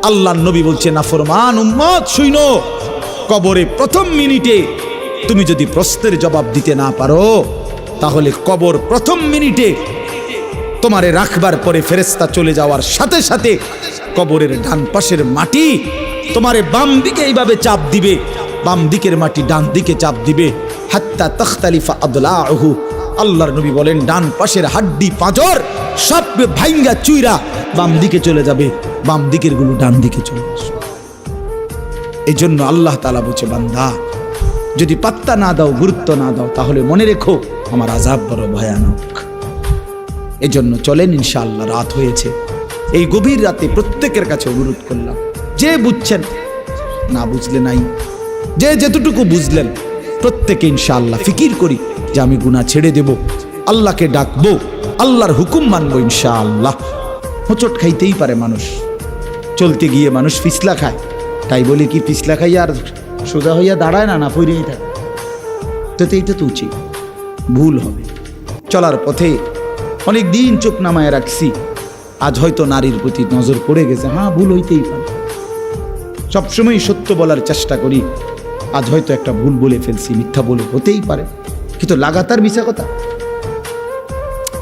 আল্লাহর নবী বলছে, নাফরমান উম্মত শুনো, কবরে প্রথম মিনিটে তুমি যদি প্রশ্নের জবাব দিতে না পারো, তাহলে কবর প্রথম মিনিটে তোমারে রাখবার পরে ফেরেশতা চলে যাওয়ার সাথে সাথে কবরের ডান পাশের মাটি তোমারে বাম দিকে এইভাবে চাপ দিবে, বাম দিকের মাটি ডান দিকে চাপ দিবে, হাত্তা তখতালিফা আদলাহু। আল্লাহর নবী বলেন, ডান পাশের হাড্ডি পাঁজর সব ভাইঙ্গা চুইরা বাম দিকে চলে যাবে, বাম দিকের গুলো ডান দিকে চলে আসবে। এই জন্য আল্লাহ তাআলা বলছে, বান্দা যদি পাত্তা না দাও, গুরুত্ব না দাও, তাহলে মনে রেখো আমার আযাব বড় ভয়ানক। এই জন্য চলেন, ইনশাআল্লাহ রাত হয়েছে, এই গভীর রাতে প্রত্যেকের কাছে অনুরোধ করলাম, যে বুঝছেন, না বুঝলে নাই, যে যেতটুকু বুঝলেন, প্রত্যেকে ইনশাআল্লাহ ফিকির করি যে আমি গুনাহ ছেড়ে দেব, আল্লাহকে ডাকবো, আল্লাহর হুকুম মানবো ইনশাআল্লাহ। হোঁচট খাইতেই পারে মানুষ, চলতে গিয়ে মানুষ পিছলা খায়, তাই বলে কি পিছলা খাইয়া আর সোজা হইয়া দাঁড়ায় না, না পইরেই থাকে? তো এইটা তো উচিত, ভুল হবে। চলার পথে অনেক দিন চোখ নামায় রাখছি, আজ হয়তো নারীর প্রতি নজর পড়ে গেছে, হ্যাঁ ভুল হইতেই পারে, সবসময় সত্য বলার চেষ্টা করি, আজ হয়তো একটা ভুল বলে ফেলছি, মিথ্যা বলে, হতেই পারে, কিন্তু লাগাতার মিছা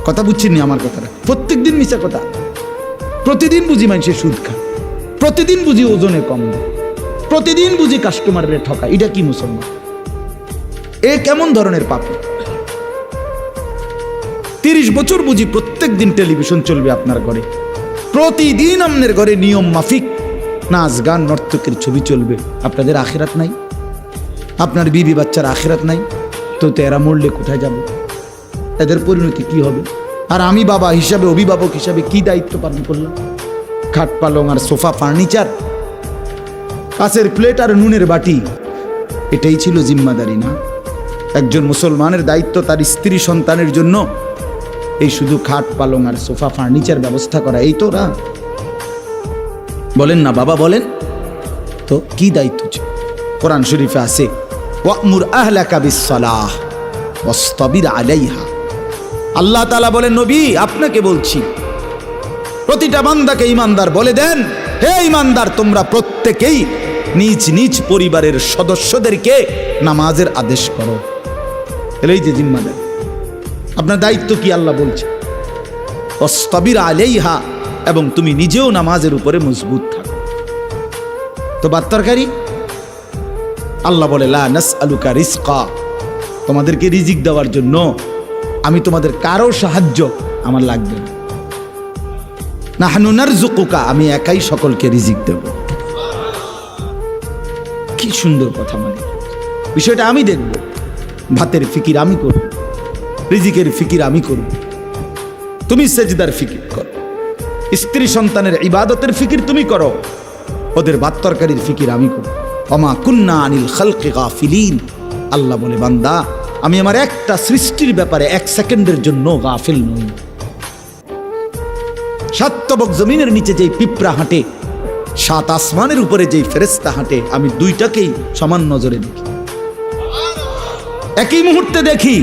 কথা বুঝছেননি আমার কথাটা? প্রত্যেক দিন মিছা কথা, প্রতিদিন বুঝি মানুষের সুদ খায়, প্রতিদিন বুঝি ওজনে কম দেয়, প্রতিদিন বুঝি কাস্টমারের ঠকা, এটা কি মুসলমান? এ কেমন ধরনের পাপী? 30 বছর বুঝি প্রত্যেক দিন টেলিভিশন চলবে আপনার ঘরে, প্রতিদিন আপনার ঘরে নিয়ম মাফিক নাচ গান নর্তকের ছবি চলবে, আপনাদের আখিরাত নাই? আপনার বিবি বাচ্চার আখিরাত নাই? তো এরা মরলে কোথায় যাবে? এদের পরিণতি কি হবে? আর আমি বাবা হিসাবে, অভিভাবক হিসাবে কি দায়িত্ব পালন করলাম? খাট পালং আর সোফা, ফার্নিচার, কাঁচের প্লেট আর নুনের বাটি, এটাই ছিল জিম্মাদারি না? একজন মুসলমানের দায়িত্ব তার স্ত্রী সন্তানের জন্য এই শুধু খাট পালং আর সোফা ফার্নিচার ব্যবস্থা করা, এই তো না? বলেন না বাবা, বলেন তো কি দায়িত্ব ছিল? কোরআন শরীফে আছে, ওয়া'মুর আহলাকা বিস-সালাহ ওয়াসতাবির আলাইহা। আল্লাহ তাআলা বলেন, নবী আপনাকে বলছি, প্রতিটা বান্দাকে ঈমানদার বলে দেন, হে ঈমানদার, তোমরা প্রত্যেকেই নিজ নিজ পরিবারের সদস্যদেরকে নামাজের আদেশ করো। এই যে জিম্মাদার, আপনার দায়িত্ব কি আল্লাহ বলছে, ওয়াসতাবির আলাইহা, এবং তুমি নিজেও নামাজের উপরে মজবুত থাকো। তো ভাত তরকারি, আল্লাহ বলে, লা নাসআলুকা রিজকা, তোমাদেরকে রিজিক দেওয়ার জন্য আমি তোমাদের কারো সাহায্য আমার লাগবে না। নাহনু নারযুকুকা, আমি একাই সকলকে রিজিক দেব। কি সুন্দর কথা! মানে বিষয়টা আমি দেখব, ভাতের ফিকির আমি করব, রিজিকের ফিকির আমি করব, তুমি সেজদার ফিকির করো, স্ত্রী সন্তানের ইবাদতের ফিকির তুমি করো, ওদের ভাত তরকারির ফিকির আমি করব। ওমা কুন্না আনিল খালকি গাফিলিন, আল্লাহ বলে, বান্দা আমি আমার একটা সৃষ্টির ব্যাপারে 1 সেকেন্ডের জন্য গাফিল নই। সাতবক জমিনের নিচে যেই পিঁপড়া হাঁটে, 7 আসমানের উপরে যেই ফেরেশতা হাঁটে, আমি দুইটাকেই সমান নজরে দেখি, একই মুহূর্তে দেখি,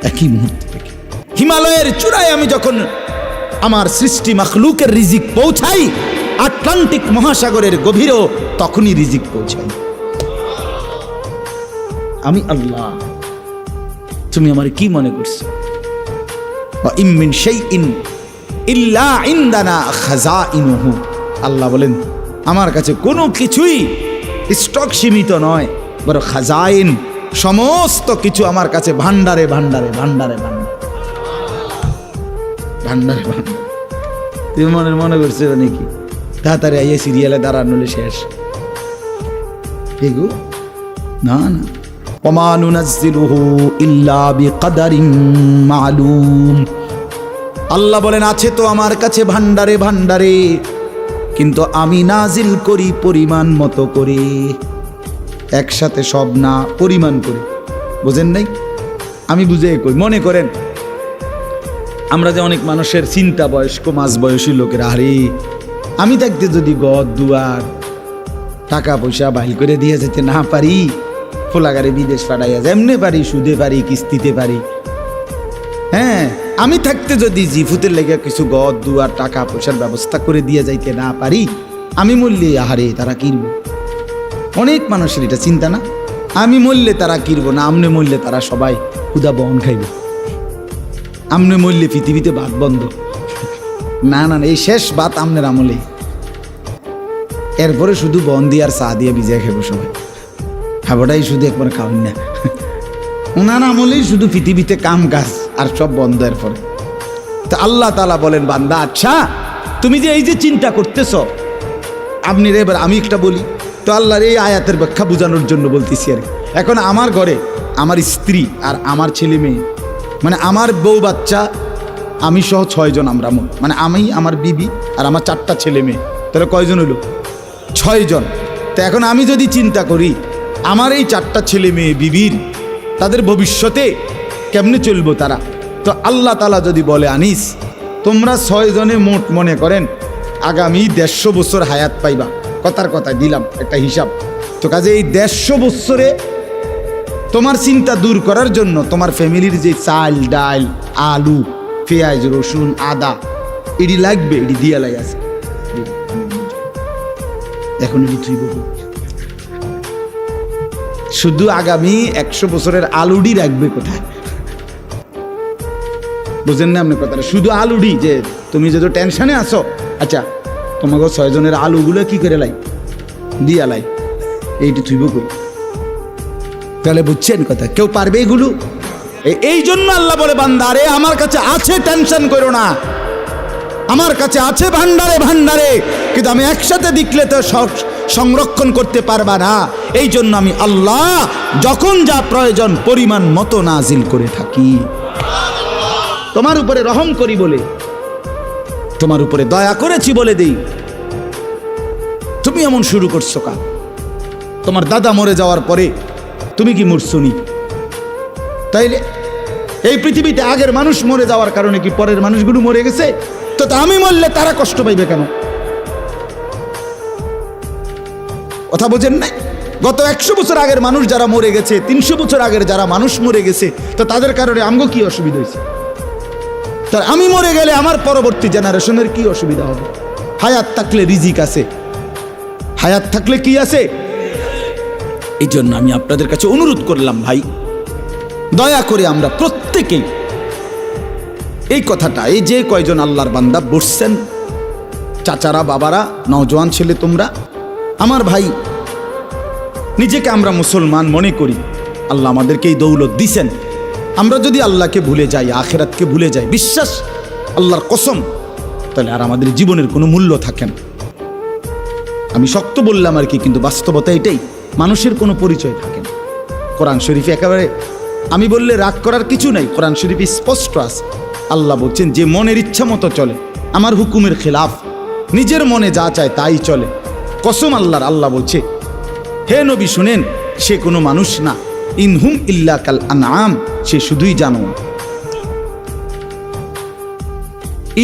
একই মুহূর্তে দেখি। হিমালয়ের চূড়ায় আমি যখন আমার সৃষ্টি মাখলুকের রিজিক পৌঁছাই, আটলান্টিক মহাসাগরের গভীরেও তখনই রিজিক পৌঁছাই। আমি আল্লাহ, তুমি আমার কি মনে করছো? ওয়া ইম মিন শাইইন ইল্লা ইনদানা খাযাইনুহু, আল্লাহ বলেন আমার কাছে কোনো কিছুই স্টক সীমিত নয়, বড় খাজাইন, সমস্ত কিছু আমার কাছে ভান্ডারে ভান্ডারে ভান্ডারে ভান্ডারে ভান্ডারে ভান্ডারে। তুমি মনে করছো নাকি তাড়াতাড়ি আইয়ে সিরিয়ালে দাঁড়ানো শেষ? এগো না না, ওমা নুনাজ্জিলুহু ইল্লা বিকদারিন মালুম, আল্লাহ বলেন আছে তো আমার কাছে ভান্ডারে ভান্ডারে, কিন্তু আমি নাজিল করি পরিমাণ মতো করে, একসাথে সব না, পরিমাণ করে। বুঝেন নাই? আমি বুঝে কই, মনে করেন আমরা যে অনেক মানুষের চিন্তা, বয়স্ক মাঝ বয়সী লোকেরা, আরে আমি থাকতে যদি ঘর দুয়ার টাকা পয়সা বাইল করে দিয়ে যেতে না পারি, ফোলাগারে বিদেশ পাঠাইয়া যেমনে পারি, সুদে পারি, কিস্তিতে পারি, হ্যাঁ আমি থাকতে যদি জিফুতের লেগে কিছু ঘর দুয়ার টাকা পয়সার ব্যবস্থা করে দিয়ে যাইতে না পারি, আমি মরলে আহারে তারা কিনবো, অনেক মানুষের এটা চিন্তা না, আমি মরলে তারা কিনবো না, আমনে মরলে তারা সবাই ক্ষুধা বহন খাইবে, আমনে মরলে পৃথিবীতে ভাত বন্ধ। না না, এই শেষ ভাত আমনের আমলে, এরপরে শুধু বন দিয়ে আর চা দিয়ে ভিজাই খাবো সবাই, খাবোটাই শুধু একবার খাওয়ান না, ওনার আমলেই শুধু পৃথিবীতে কাম কাজ আর সব বন্ধ। এরপরে তো আল্লাহ তাআলা বলেন, বান্দা আচ্ছা তুমি যে এই যে চিন্তা করতেছ, আপনি এবার আমি একটা বলি তো, আল্লাহর এই আয়াতের ব্যাখ্যা বোঝানোর জন্য বলতেছি আর কি। এখন আমার ঘরে আমার স্ত্রী আর আমার ছেলে মেয়ে, মানে আমার বউ বাচ্চা, আমি সহ 6 জন আমরা, মানে আমি, আমার বিবি আর আমার 4টা ছেলে মেয়ে, তাহলে কয়জন হলো? 6 জন। তো এখন আমি যদি চিন্তা করি আমার এই 4টা ছেলে মেয়ে বিবির তাদের ভবিষ্যতে কেমনে চলবো তারা, তো আল্লাহ তাআলা যদি বলে আনিস তোমরা 6 জনে মোট মনে করেন আগামী 150 বছর হায়াত পাইবা, কথার কথা দিলাম একটা হিসাব, তো কাজে এই 150 বছরে তোমার চিন্তা দূর করার জন্য তোমার ফ্যামিলির যে চাল ডাল আলু পেঁয়াজ রসুন আদা এটি লাগবে, এটি দিয়া লাই আছে এখন এটি তুই শুধু আগামী 100 বছরের আলুডি রাখবে কোথায়, বুঝেন না আপনি কথাটা? শুধু আলুডি, যে তুমি যদি টেনশনে আছো, আচ্ছা তোমাকে 6 জনের আলুগুলো কি করে লাই দিয়া লাই, এইটি থুইব কই? তাহলে বুঝছেন কথা? কেউ পারবে এগুলো? এই জন্য আল্লাহ বলে, বান্দা রে আমার কাছে আছে, টেনশন করো না, আমার কাছে আছে ভান্ডারে ভান্ডারে, কিন্তু আমি একসাথে দেখলে তো সংরক্ষণ করতে পারবা না। এই জন্য আমি আল্লাহ যখন যা প্রয়োজন পরিমাণ মতো নাজিল করে থাকি, তোমার উপরে রহম করি বলে, তোমার উপরে দয়া করেছি বলে দেই। তুমি এমন শুরু করছো কা? তোমার দাদা মরে যাওয়ার পরে তুমি কি মরছুনি? তাইলে এই পৃথিবীতে আগের মানুষ মরে যাওয়ার কারণে কি পরের মানুষগুলো মরে গেছে? তো আমি মরলে তারা কষ্ট পাইবে কেন? কথা বোঝেন না? গত 100 বছর আগের মানুষ যারা মরে গেছে, 300 বছর আগের যারা মানুষ মরে গেছে, তো তাদের কারণে আমগো কি অসুবিধা হয়েছে? তার আমি মরে গেলে আমার পরবর্তী জেনারেশনের কি অসুবিধা হবে? হায়াত থাকলে রিজিক আছে, হায়াত থাকলে কি আছে? এই জন্য আমি আপনাদের কাছে অনুরোধ করলাম, ভাই দয়া করে আমরা প্রত্যেকেই এই কথাটা, এই যে কয়জন আল্লাহর বান্দা বসছেন, চাচারা বাবারা নওজোয়ান ছেলে তোমরা, আমার ভাই, নিজেকে আমরা মুসলমান মনে করি, আল্লাহ আমাদেরকে এই দৌলত দিছেন। আমরা যদি আল্লাহকে ভুলে যাই, আখিরাতকে ভুলে যাই, বিশ্বাস আল্লাহর কসম, তাহলে আর আমাদের জীবনের কোনো মূল্য থাকে না। আমি শক্ত বললাম আর কি, কিন্তু বাস্তবতা এটাই, মানুষের কোনো পরিচয় থাকে না। কোরআন শরীফে একেবারে আমি বললে রাগ করার কিছু নাই, কোরআন শরীফে স্পষ্ট আছে, আল্লাহ বলছেন যে মনের ইচ্ছা মতো চলে, আমার হুকুমের খেলাফ, নিজের মনে যা চায় তাই চলে, কসম আল্লাহর, আল্লাহ বলছে হে নবী শুনেন, সে কোনো মানুষ না, ইনহুম ইল্লা কাল আনআম, সে শুধুই জানোয়ার।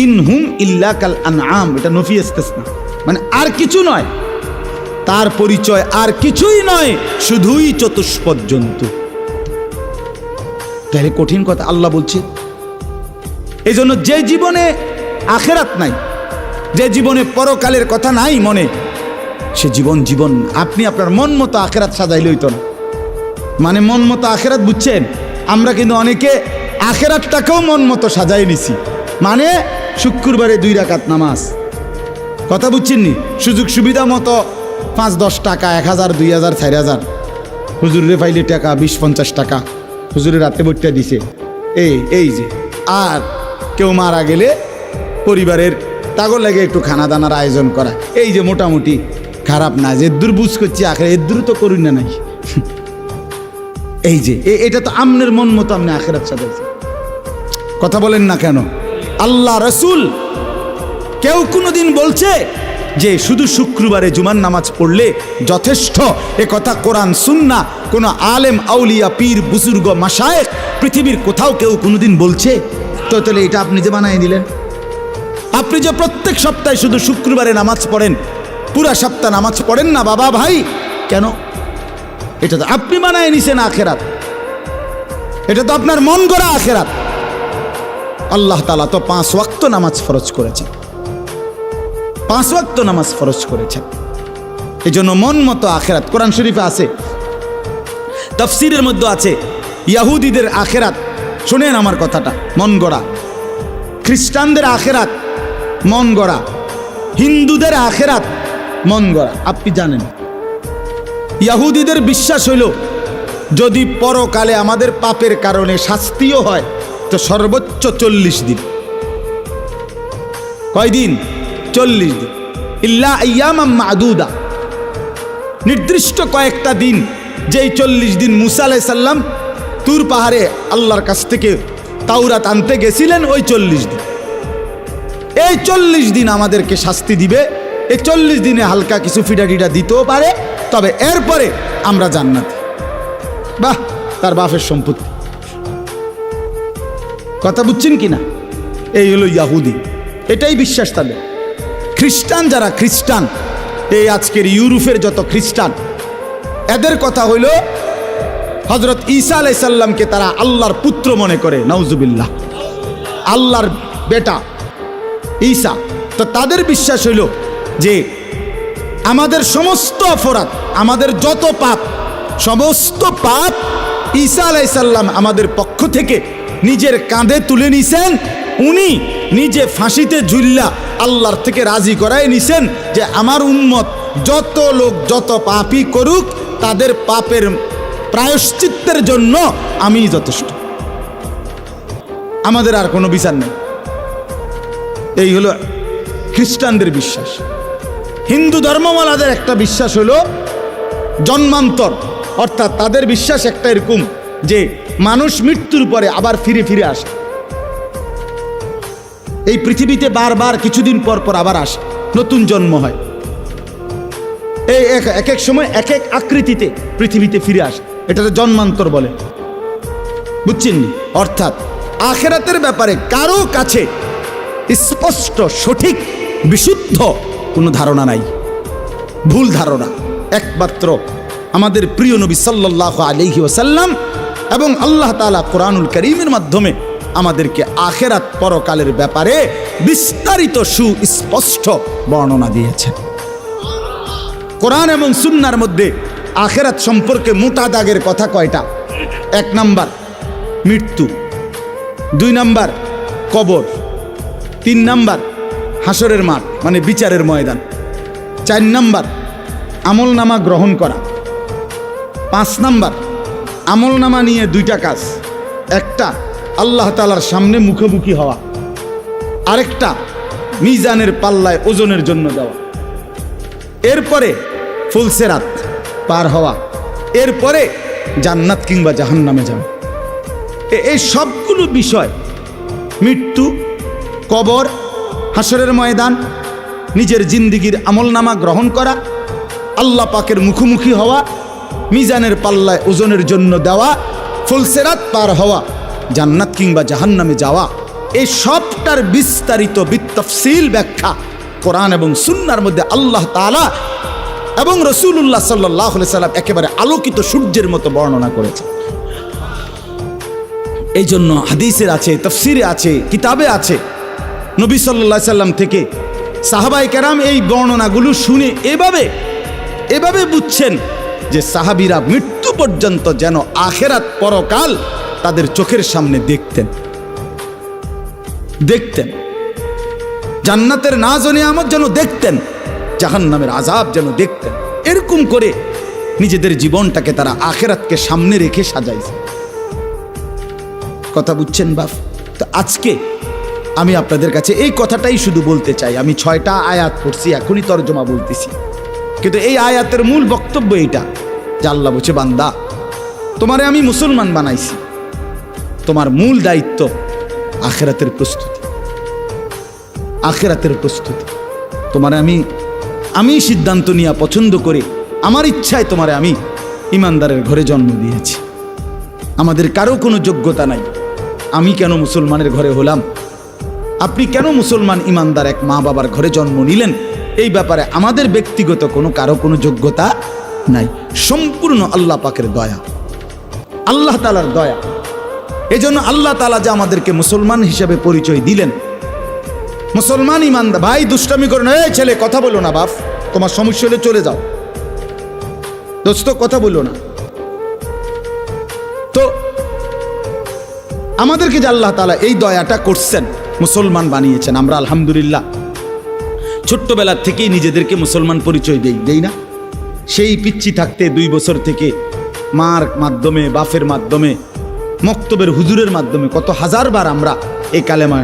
ইনহুম ইল্লা কাল আনআম, এটা নফি ইস্তিসনা, মানে আর কিছু নয়, তার পরিচয় আর কিছুই নয়, শুধুই চতুষ্পদ জন্তু। তাহলে কঠিন কথা আল্লাহ বলছে। এই জন্য যে জীবনে আখিরাত নাই, যে জীবনে পরকালের কথা নাই মনে, সে জীবন জীবন। আপনি আপনার মন মতো আখিরাত সাজাইলে হইতো না, মানে মন মতো আখিরাত, বুঝছেন? আমরা কিন্তু অনেকে আখিরাতটাকেও মন মতো সাজাই নিছি, মানে শুক্রবারে 2 রাকাত নামাজ, কথা বুঝছেননি? সুযোগ সুবিধা মতো 5-10 টাকা, 1000, 2000, 4000, হুজুরে পাইলে টাকা 20-50 টাকা হুজুরে রাতে বইটা দিছে, এই যে। আর কেউ মারা গেলে পরিবারের তাগর লাগে একটু খানা দানার আয়োজন করা, এই যে মোটামুটি খারাপ না, যে দূর বুঝ করছি আখের এদূর তো করুন না নাই, এই যে এটা তো আমনের মন মতো আপনি আখেরাত সাজাইছে। কথা বলেন না কেন? আল্লাহ রসুল কেউ কোনোদিন বলছে যে শুধু শুক্রবারে জুমার নামাজ পড়লে যথেষ্ট? এ কথা কোরআন সুন্নাহ কোনো আলেম আউলিয়া পীর বুজুর্গ মাশায়েখ পৃথিবীর কোথাও কেউ কোনোদিন বলছে? তো তাহলে এটা আপনি যে বানাই দিলেন। আপনি যে প্রত্যেক সপ্তাহে শুধু শুক্রবারে নামাজ পড়েন, পুরা সপ্তাহ নামাজ পড়েন না বাবা ভাই, কেন? এটা তো আপনি বানায় নিছেন আখেরাত, এটা তো আপনার মন গড়া আখেরাত। আল্লাহ তাআলা তো 5 ওয়াক্ত নামাজ ফরজ করেছেন, 5 ওয়াক্ত নামাজ ফরজ করেছেন। এজন্য মন মতো আখেরাত কোরআন শরীফে আছে, তাফসীরের মধ্যে আছে, ইহুদিদের আখেরাত, শুনেন আমার কথাটা, মন গড়া। খ্রিস্টানদের আখেরাত মন গড়া, হিন্দুদের আখেরাত মন গড়া। আপনি জানেন ইহুদিদের বিশ্বাস হইল যদি পরকালে আমাদের পাপের কারণে শাস্তিও হয় তো সর্বোচ্চ 40 দিন। কয়দিন? 40 দিন। ইল্লা আইয়ামাম মাদুদা, নির্দিষ্ট কয়েকটা দিন, যেই 40 দিন মুসা আলাইহিস সালাম তুর পাহাড়ে আল্লাহর কাছ থেকে তাওরাত আনতে গেছিলেন, ওই 40 দিন। এই 40 দিন আমাদেরকে শাস্তি দিবে। এই 40 দিনে হালকা কিছু ফিডাডিডা দিতেও পারে, তবে এরপরে আমরা জান্নাতে। বাহ, তার বাপের সম্পত্তি। কথা বুঝছেন কিনা? এই হলো ইহুদি, এটাই বিশ্বাস তাদের। খ্রিস্টান যারা, খ্রিস্টান এই আজকের ইউরোপের যত খ্রিস্টান, এদের কথা হইল হযরত ঈসা আলাইহিস সালামকে তারা আল্লাহর পুত্র মনে করে, নাউজুবিল্লাহ, আল্লাহর বেটা ঈসা। তো তাদের বিশ্বাস হইল যে আমাদের সমস্ত অপরাধ, আমাদের যত পাপ, সমস্ত পাপ ঈসা আলাইহিস সালাম আমাদের পক্ষ থেকে নিজের কাঁধে তুলে নিছেন। উনি নিজে ফাঁসিতে ঝুল্লা আল্লাহর থেকে রাজি করায় নিছেন যে আমার উম্মত যত লোক যত পাপই করুক, তাদের পাপের প্রায়শ্চিত্তের জন্য আমি যথেষ্ট, আমাদের আর কোনো বিচার নেই। এই হলো খ্রিস্টানদের বিশ্বাস। হিন্দু ধর্মওয়ালাদের একটা বিশ্বাস হলো জন্মান্তর, অর্থাৎ তাদের বিশ্বাস একটা এরকম যে মানুষ মৃত্যুর পরে আবার ফিরে ফিরে আসে। এই পৃথিবীতে বারবার কিছুদিন পর পর আবার আসে, নতুন জন্ম হয়। এই এক এক সময় এক এক আকৃতিতে পৃথিবীতে ফিরে আসে, এটাকে জন্মান্তর বলে। বুঝছেন? অর্থাৎ আখিরাতের ব্যাপারে কারো কাছে স্পষ্ট, সঠিক, বিশুদ্ধ কোনো ধারণা নাই, ভুল ধারণা। একমাত্র আমাদের প্রিয় নবী সাল্লাল্লাহু আলাইহি ওয়াসাল্লাম এবং আল্লাহ তাআলা কোরআনুল কারীমের মাধ্যমে আমাদেরকে আখিরাত পরকালের ব্যাপারে বিস্তারিত সুস্পষ্ট বর্ণনা দিয়েছেন। কোরআন এবং সুন্নাহর মধ্যে আখিরাত সম্পর্কে মোটা দাগের কথা কয়টা? 1 নাম্বার মৃত্যু, 2 নাম্বার কবর, 3 নাম্বার হাসরের মাঠ মানে বিচারের ময়দান, 4 নাম্বার আমলনামা গ্রহণ করা, 5 নাম্বার আমলনামা নিয়ে 2টা কাজ, একটা আল্লাহ তাআলার সামনে মুখোমুখি হওয়া, আরেকটা মিজানের পাল্লায় ওজনের জন্য দেওয়া, এরপরে ফুলসেরাত পার হওয়া, এরপরে জান্নাত কিংবা জাহান্নামে যাওয়া। এই সবগুলো বিষয়, মৃত্যু, কবর, হাসরের ময়দান, নিজের জিন্দিগির আমলনামা গ্রহণ করা, আল্লাহ পাকের মুখোমুখি হওয়া, মিজানের পাল্লায় ওজনের জন্য দেওয়া, ফুলসেরাত পার হওয়া, জান্নাত কিংবা জাহান্নামে যাওয়া, এই সবটার বিস্তারিত বিতফসিল ব্যাখ্যা কোরআন এবং সুন্নাহর মধ্যে আল্লাহ তাআলা এবং রাসূলুল্লাহ সাল্লাল্লাহু আলাইহি সাল্লাম একেবারে আলোকিত সূর্যের মতো বর্ণনা করেছে। এই জন্য হাদিসের আছে, তাফসিরে আছে, কিতাবে আছে। নবী সাল্লাল্লাহু আলাইহি সাল্লাম থেকে সাহাবায়ে কেরাম এই বর্ণনাগুলো শুনে এভাবে বুঝছেন যে সাহাবীরা মৃত্যু পর্যন্ত যেন আখিরাত পরকাল তাদের চোখের সামনে দেখতেন, জান্নাতের নাজ ও নিয়ামত যেন দেখতেন, জাহান্নামের আযাব যেন দেখতেন। এরকম করে নিজেদের জীবনটাকে তারা আখিরাতকে সামনে রেখে সাজাইছে। কথা বুঝছেন বাপ? তো আজকে আমি আপনাদের কাছে এই কথাটাই শুধু বলতে চাই। আমি 6টা আয়াত পড়ছি, এখনই তরজমা বলতেছি, কিন্তু এই আয়াতের মূল বক্তব্য এইটা যে আল্লাহ বলছে, বান্দা তোমারে আমি মুসলমান বানাইছি, তোমার মূল দায়িত্ব আখিরাতের প্রস্তুতি, আখিরাতের প্রস্তুতি। তোমারে আমি সিদ্ধান্ত নিয়ে পছন্দ করে আমার ইচ্ছায় তোমারে আমি ইমানদারের ঘরে জন্ম দিয়েছি। আমাদের কারো কোনো যোগ্যতা নাই। আমি কেন মুসলমানের ঘরে হলাম, আপনি কেন মুসলমান ইমানদার এক মা বাবার ঘরে জন্ম নিলেন, এই ব্যাপারে আমাদের ব্যক্তিগত কারো কোনো যোগ্যতা নাই। সম্পূর্ণ আল্লাহ পাকের দয়া, আল্লাহ তাআলার দয়া। এজন্য আল্লাহ তাআলা যে আমাদেরকে মুসলমান হিসেবে পরিচয় দিলেন, মুসলমান ইমানদার ভাই দুষ্টামি করো না, এই ছেলে কথা বলো না বাপ, তোমার সমস্যা হলে চলে যাও, দোস্ত কথা বলো না। তো আমাদেরকে যে আল্লাহ তাআলা এই দয়াটা করছেন, মুসলমান বানিয়েছেন, আমরা আলহামদুলিল্লাহ ছোট্টবেলার থেকেই নিজেদেরকে মুসলমান পরিচয় দেই না? সেই পিচ্ছি থাকতে 2 বছর থেকে মার মাধ্যমে, বাপের মাধ্যমে, মক্তবের হুজুরের মাধ্যমে কত হাজারবার আমরা এই কালেমা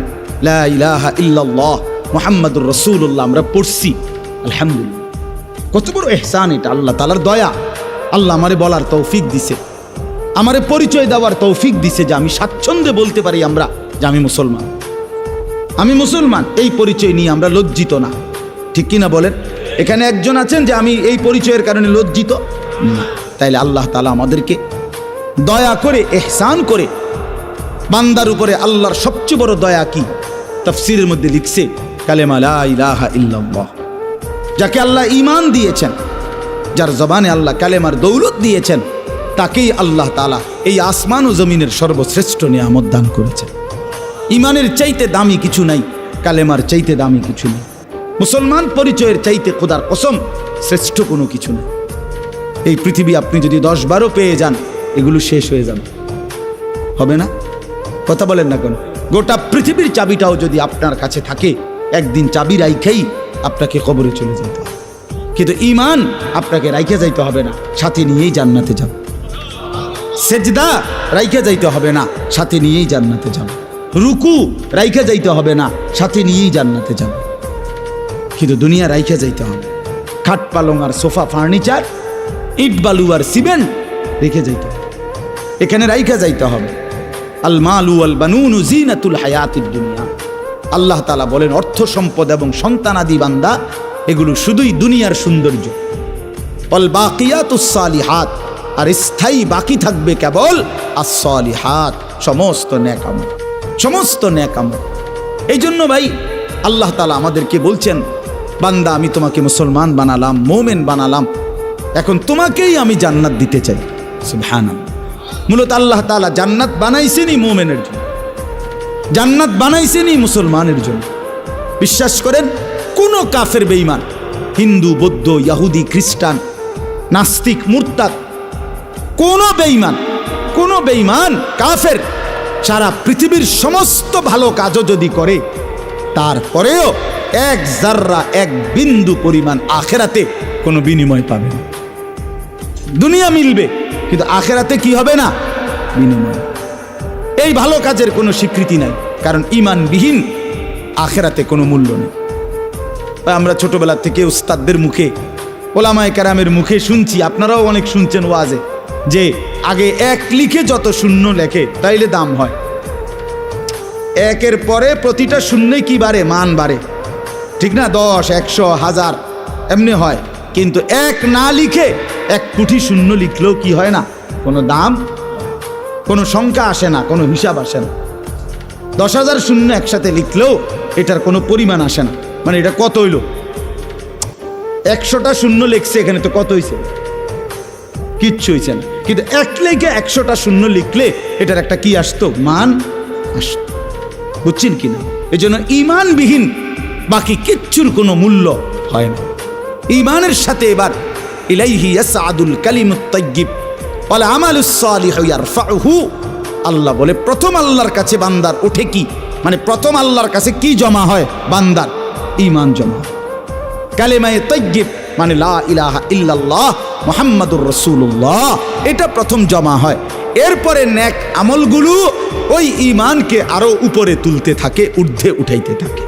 লা ইলাহা ইল্লাল্লাহ মুহাম্মাদুর রাসূলুল্লাহ আমরা পড়ছি। আলহামদুলিল্লাহ, কত বড় ইহসান এটা, আল্লাহ তাআলার দয়া। আল্লাহ আমারে বলার তৌফিক দিছে, আমারে পরিচয় দেওয়ার তৌফিক দিছে, যে আমি স্বাচ্ছন্দ্যে বলতে পারি আমরা যে আমি মুসলমান, আমি মুসলমান। এই পরিচয় নিয়ে আমরা লজ্জিত না, ঠিক কিনা বলেন? এখানে একজন আছেন যে আমি এই পরিচয়ের কারণে লজ্জিত না। তাইলে আল্লাহ তাআলা আমাদেরকে দয়া করে, ইহসান করে, বান্দার উপরে আল্লাহর সবচেয়ে বড় দয়া কি? তাফসীরের মধ্যে লিখছে কালেমা লা ইলাহা ইল্লাল্লাহ। যাকে আল্লাহ ঈমান দিয়েছেন, যার জবানে আল্লাহ কালেমার দৌলত দিয়েছেন, তাকেই আল্লাহ তাআলা এই আসমান ও জমিনের সর্বশ্রেষ্ঠ নিয়ামত দান করেছেন। ঈমানের চাইতে দামি কিছু নাই, কালেমার চাইতে দামি কিছু নেই, মুসলমান পরিচয়ের চাইতে খোদার কসম শ্রেষ্ঠ কোনো কিছু নেই। এই পৃথিবী আপনি যদি 10-12 পেয়ে যান, এগুলো শেষ হয়ে যাবে, হবে না? কথা বলেন না কেন? গোটা পৃথিবীর চাবিটাও যদি আপনার কাছে থাকে, একদিন চাবি রাইখাই আপনাকে কবরে চলে যেতে হবে। কিন্তু ঈমান আপনাকে রাইখে যাইতে হবে না, সাথে নিয়েই জান্নাতে যাবে। সেজদা রাইখে যাইতে হবে না, সাথে নিয়েই জান্নাতে যাবে। রুকু রাইখে যাইতে হবে না, সাথে নিয়েই জান্নাতে যাবে। কিন্তু দুনিয়া রাইখে যাইতে হবে, খাট পালং আর সোফা ফার্নিচার, ইট বালু আর সিমেন্ট রেখে যাইতে হবে, এখানে রাইখে যাইতে হবে। আল মালু আল বানুন জিনাতুল হায়াতিদ দুনিয়া। আল্লাহ তাআলা বলেন অর্থ সম্পদ এবং সন্তানাদি বান্দা এগুলো শুধুই দুনিয়ার সৌন্দর্য। অল বাকিয়াতুস সালিহাত, আর স্থায়ী বাকি থাকবে কেবল আস-সালিহাত, সমস্ত নেক আমল, সমস্ত নেক আমল। এই জন্য ভাই আল্লাহ তাআলা আমাদেরকে বলছেন, বান্দা আমি তোমাকে মুসলমান বানালাম, মুমিন বানালাম, এখন তোমাকেই আমি জান্নাত দিতে চাই। সুবহানাল্লাহ। মূলত আল্লাহ তাআলা জান্নাত বানাইছেনই মুমিনের জন্য, জান্নাত বানাইছেনই মুসলমানের জন্য। বিশ্বাস করেন, কোন কাফের বেঈমান, হিন্দু, বৌদ্ধ, ইহুদি, খ্রিস্টান, নাস্তিক, মুরতাদ, কোন বেঈমান কাফের সারা পৃথিবীর সমস্ত ভালো কাজও যদি করে, তারপরেও এক জাররা, এক বিন্দু পরিমাণ আখেরাতে কোনো বিনিময় পাবে না। দুনিয়া মিলবে, কিন্তু আখেরাতে কি হবে না? বিনিময়। এই ভালো কাজের কোনো স্বীকৃতি নাই, কারণ ঈমানবিহীন আখেরাতে কোনো মূল্য নেই। আমরা ছোটবেলা থেকে উস্তাদদের মুখে, ওলামায়ে কেরামের মুখে শুনছি, আপনারাও অনেক শুনছেন ওয়াজে, যে আগে 1 লিখে যত শূন্য লেখে তাইলে দাম হয়। 1-এর পরে প্রতিটা শূন্যে কি বাড়ে? মান বাড়ে, ঠিক না? 10, 100, 1000 এমনি হয়। কিন্তু 1 না লিখে 1 কোটি শূন্য লিখলেও কি হয় না? কোনো দাম, কোনো সংখ্যা আসে না, কোনো হিসাব আসে না। 10,000 শূন্য একসাথে লিখলেও এটার কোনো পরিমাণ আসে না, মানে এটা কত হইল? 100টা শূন্য লিখছে, এখানে তো কত হয়েছে? কিচ্ছু হয়েছে না। কিন্তু 1 লিখে 100টা শূন্য লিখলে এটার একটা কি আসতো? মান আসতো। বুঝছেন কিনা? এই জন্য ঈমানবিহীন বাকি কিচ্ছুর কোনো মূল্য হয় না। ঈমানের সাথে এবার ইলাইহি ইয়াসআদুল কালিমুত তাইয়্যিব ওয়াল আমালুস সালিহু ইয়ারফাউহু। আল্লাহ বলে প্রথম আল্লাহর কাছে বান্দার ওঠে কি? মানে প্রথম আল্লাহর কাছে কি জমা হয়? বান্দার ঈমান জমা হয়। কালেমায়ে তাইয়্যিব মানে লা ইলাহা ইল্লাল্লাহ মুহাম্মাদুর রাসূলুল্লাহ, এটা প্রথম জমা হয়। এরপরে নেক আমলগুলো ওই ঈমানকে আরো উপরে তুলতে থাকে, ঊর্ধ্বে উঠাইতে থাকে।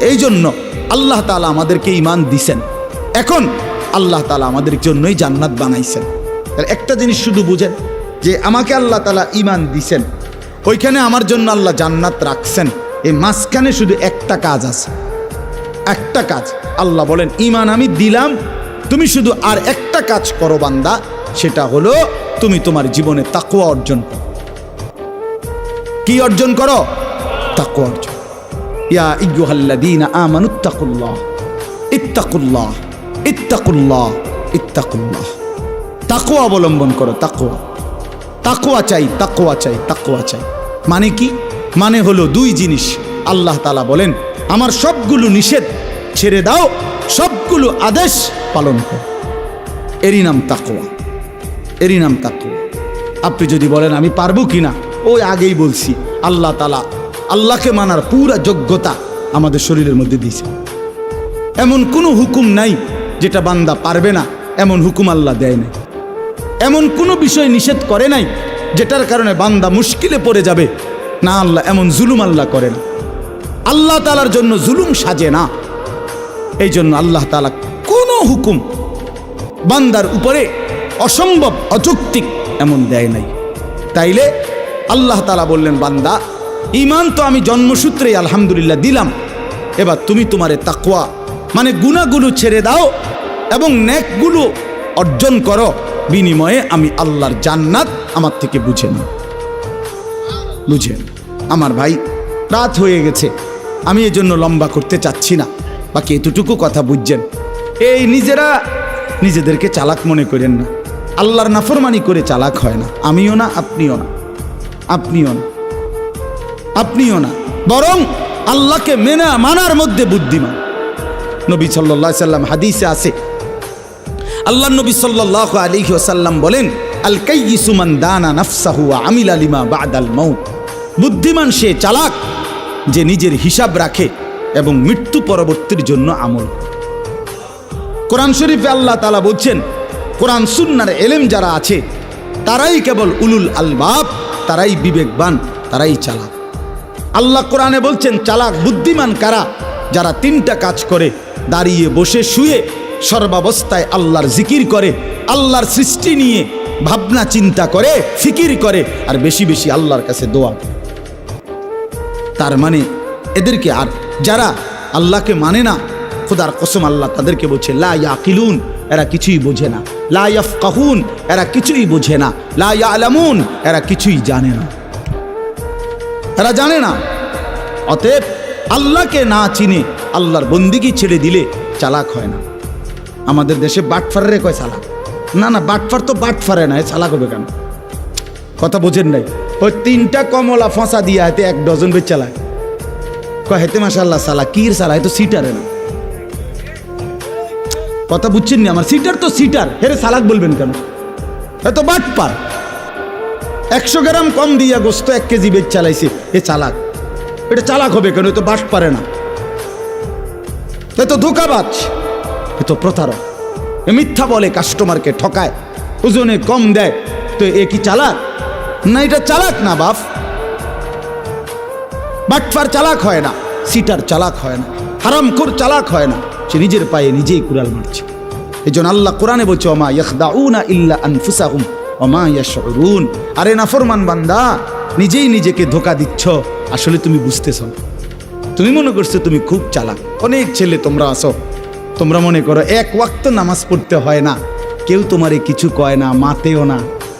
এই জন্য আল্লাহ তাআলা আমাদেরকে ঈমান দিছেন। এখন আল্লাহ তাআলা আমাদের জন্যই জান্নাত বানাইছেন। একটা জিনিস শুধু বুঝেন, যে আমাকে আল্লাহ তাআলা ঈমান দিছেন, ওইখানে আমার জন্য আল্লাহ জান্নাত রাখছেন, এই মাঝখানে শুধু একটা কাজ আছে, একটা কাজ। আল্লাহ বলেন ঈমান আমি দিলাম, তুমি শুধু আর একটা কাজ করো বান্দা, সেটা হলো তুমি তোমার জীবনে তাকওয়া অর্জন করো। কি অর্জন করো? তাকওয়া অর্জন। ইয়া আইয়ুহাল্লাযীনা আমানুত্তাকুল্লাহ ইত্তাকুল্লাহ ইত্তাকুল্লাহ ইত্তাকুল্লাহ। তাকওয়া অবলম্বন করো, তাকওয়া। তাকওয়া চাই, তাকওয়া চাই, তাকওয়া চাই। মানে কি? মানে হলো 2 জিনিস। আল্লাহ তাআলা বলেন আমার সবগুলো নিষেধ ছেড়ে দাও, সবগুলো আদেশ পালন করো। এরই নাম তাকওয়া, এরই নাম তাকওয়া। আপনি যদি বলেন আমি পারবো কিনা, ওই আগেই বলছি আল্লাহ তাআলা আল্লাহকে মানার পুরা যোগ্যতা আমাদের শরীরের মধ্যে দিয়েছে। এমন কোনো হুকুম নাই যেটা বান্দা পারবে না, এমন হুকুম আল্লাহ দেয় নাই। এমন কোনো বিষয় নিষেধ করে নাই যেটার কারণে বান্দা মুশকিলে পড়ে যাবে না, আল্লাহ এমন জুলুম আল্লাহ করে না। আল্লাহ তাআলার জন্য জুলুম সাজে না। এই জন্য আল্লাহ তাআলা কোনো হুকুম বান্দার উপরে অসম্ভব অযৌক্তিক এমন দেয় নাই। তাইলে আল্লাহ তাআলা বললেন বান্দা ঈমান তো আমি জন্মসূত্রেই আলহামদুলিল্লাহ দিলাম, এবার তুমি তোমারে তাকওয়া মানে গুনাহগুলো ছেড়ে দাও এবং নেকগুলো অর্জন করো, বিনিময়ে আমি আল্লাহর জান্নাত আমার থেকে বুঝে নাও। বুঝেন আমার ভাই, রাত হয়ে গেছে, আমি এজন্য লম্বা করতে চাচ্ছি না, বাকি এতটুকু কথা বুঝছেন। এই নিজেরা নিজেদেরকে চালাক মনে করেন না, আল্লাহর নাফরমানি করে চালাক হয় না। আমিও না, আপনিও না, আপনিও না, আপনিও না, বরং আল্লাহকে মানার মধ্যে বুদ্ধিমান। নবী সাল্লাল্লাহু আলাইহি ওয়াসাল্লাম হাদিসে আছে, আল্লাহ নবী সাল্লাল্লাহু আলাইহি ওয়াসাল্লাম বলেন আল কাইয়িসু মান দানা নাফসাহু ওয়া আমিলা লিমা বা'দাল মাউত। বুদ্ধিমান সে, চালাক যে নিজের হিসাব রাখে এবং মৃত্যু পরবর্তীর জন্য আমল। কোরআন শরীফে আল্লাহ তাআলা বলছেন কোরআন সুন্নাহর এলেম যারা আছে তারাই কেবল উলুল আলবাব, তারাই বিবেকবান, তারাই চালাক। আল্লাহ কোরআনে বলছেন চালাক বুদ্ধিমান কারা? যারা তিনটা কাজ করে, দাঁড়িয়ে বসে শুয়ে সর্বাবস্থায় আল্লাহর জিকির করে, আল্লাহর সৃষ্টি নিয়ে ভাবনা চিন্তা করে, ফিকির করে, আর বেশি বেশি আল্লাহর কাছে দোয়া করে। তার মানে এদেরকে, আর যারা আল্লাহকে মানে না, খোদার কসম আল্লাহ তাদেরকে বলছে লা ইয়াকিলুন, এরা কিছুই বোঝে না, লা ইয়াফকাহুন, এরা কিছুই বোঝে না, লা ইয়ালামুন, এরা কিছুই জানে না, এরা জানে না। অতএব আল্লাহকে না চিনে আল্লাহর বন্দিগি ছেড়ে দিলে চালাক হয় না। আমাদের দেশে বাটফারে কয় চালাক, না না, বাটফার তো বাটফারে না, চালাক হবে কেন? কথা বোঝেন নাই? ওই তিনটা কমলা ফসা দিয়া হাতে 1 ডজন বেচ চালায়, কয় হেতে মাশাআল্লাহ চালাক। কির চালাক? তো সিটারে না। কথা বুঝছেন না? আমার সিটার তো সিটার, হেরে চালাক বলবেন কেন? এত বাটপার। 100 গ্রাম কম দিয়া গোস্ত 1 কেজি বেচ চালাইছে, এ চালাক। এটা চালাক হবে কেন? এ তো বাট পারে না, এ তো ধোঁকাবাজ, এ তো প্রতারক, এ মিথ্যা বলে, কাস্টমারকে ঠকায়, ওজনে কম দেয়, তো এ কি চালাক? না, এটা চালাক না বাপ। বাটফার চালাক হয় না, সিটার চালাক হয় না, হারামখোর চালাক হয় না, সে নিজের পায়ে নিজেই কুড়াল মারছে। এই জন্য আল্লাহ কোরআনে বলছে ওমা ইয়াখদাউনা ইল্লা আনফুসাহুম ওমা ইয়াশউরুন। আরে নাফরমান বান্দা, নিজেই নিজেকে ধোঁকা দিচ্ছ, আসলে তুমি বুঝতেছ না। তুমি মনে করছো তুমি খুব চালাক। অনেক ছেলে তোমরা আসো, তোমরা মনে করো 1 ওয়াক্ত নামাজ পড়তে হয় না, কেউ তোমারে কিছু কয় না, মাতেও না,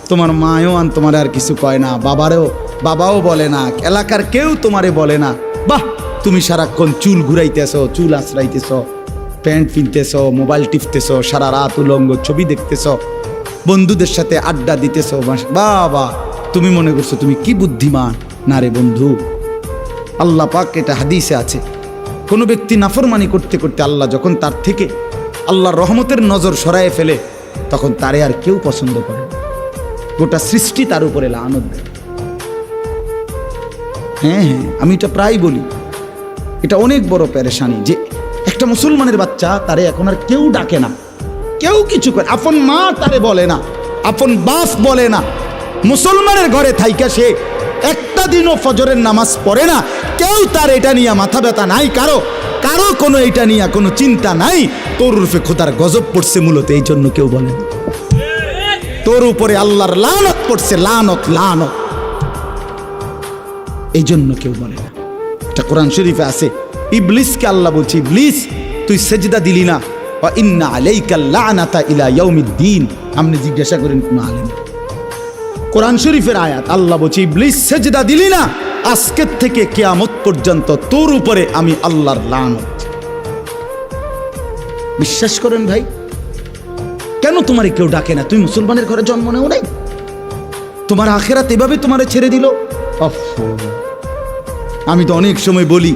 তোমার মায়ও তোমার আর কিছু কয় না, বাবাও বলে না, এলাকার কেউ তোমারে বলে না। বাহ, তুমি সারাক্ষণ চুল ঘুরাইতেছ, চুল আশ্রাইতেছ, প্যান্ট কিনতেছ, মোবাইল টিপতেছ, সারা রাত উলঙ্গ ছবি দেখতেছ, বন্ধুদের সাথে আড্ডা দিতেছ, বাবা তুমি মনে করছো তুমি কি বুদ্ধিমান। না রে বন্ধু, আল্লাহ পাক, এটা হাদিসে আছে, কোনো ব্যক্তি নাফরমানি করতে করতে আল্লাহ যখন তার থেকে আল্লাহর রহমতের নজর সরায়ে ফেলে, তখন তারে আর কেউ পছন্দ করে না, গোটা সৃষ্টি তার উপরে লানত দেয়। হ্যাঁ হ্যাঁ, আমি এটা প্রায় বলি, এটা অনেক বড় পেরেশানি যে একটা মুসলমানের বাচ্চা, তারে এখন আর কেউ ডাকে না, কেউ কিছু করে, আপন মা তারে বলে না, আপন বাপ বলে না। মুসলমানের ঘরে থাইকা সে একটা দিনও ফজরের নামাজ পড়ে না, কেউ তার এটা নিয়ে মাথা ব্যথা নাই, কারো কোনো এটা নিয়ে কোনো চিন্তা নাই। তোর রূপে খোদার গজব পড়ছে, মূলত এই জন্য কেউ বলে না। তোর উপরে আল্লাহর লানত পড়ছে, লানত লানত, এই জন্য কেউ বলে না। এটা কোরআন শরীফে আছে। ইবলিসকে আল্লাহ বলছে, ইবলিস তুই সেজদা দিলি না, ওয়া ইন্না আলাইকাল লানাতা ইলা ইয়াউমিদ্দিন। আপনি জিজ্ঞাসা করেন কোন আলেম, কোরআন শরীফের আয়াত, আল্লাহ বলছে ইবলিস সেজদা দিলি না, আজকের থেকে কিয়ামত পর্যন্ত তোর উপরে আমি আল্লাহর লানত। বিশ্বাস করেন ভাই, কেন তোমারে কেউ ডাকে না? তুমি মুসলমানের ঘরে জন্ম নেও নাই, তোমার আখেরাত এভাবে তোমারে ছেড়ে দিল। আমি তো অনেক সময় বলি,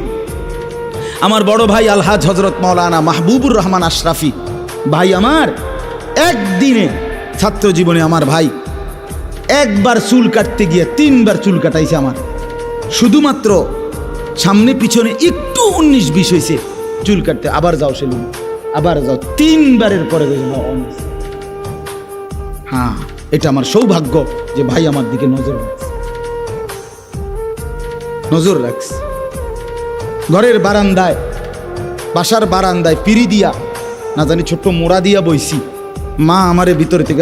আমার বড় ভাই আলহাজ হজরত মাওলানা মাহবুবুর রহমান আশরাফি ভাই আমার একদিনে ছাত্র জীবনে আমার ভাই একবার চুল কাটতে গিয়ে 3বার চুল কাটাইছে আমার। শুধুমাত্র সামনে পিছনে একটু 19-20 হয়েছে চুল কাটতে, আবার যাও সেলুন, আবার যাও, 3বারের পরে। হ্যাঁ, এটা আমার সৌভাগ্য যে ভাই আমার দিকে নজর রাখছে। ঘরের বারান্দায়, বাসার বারান্দায় পিড়ি দিয়া না জানি ছোট্ট মোড়া দিয়া বইছি, মা আমারে ভিতরে থেকে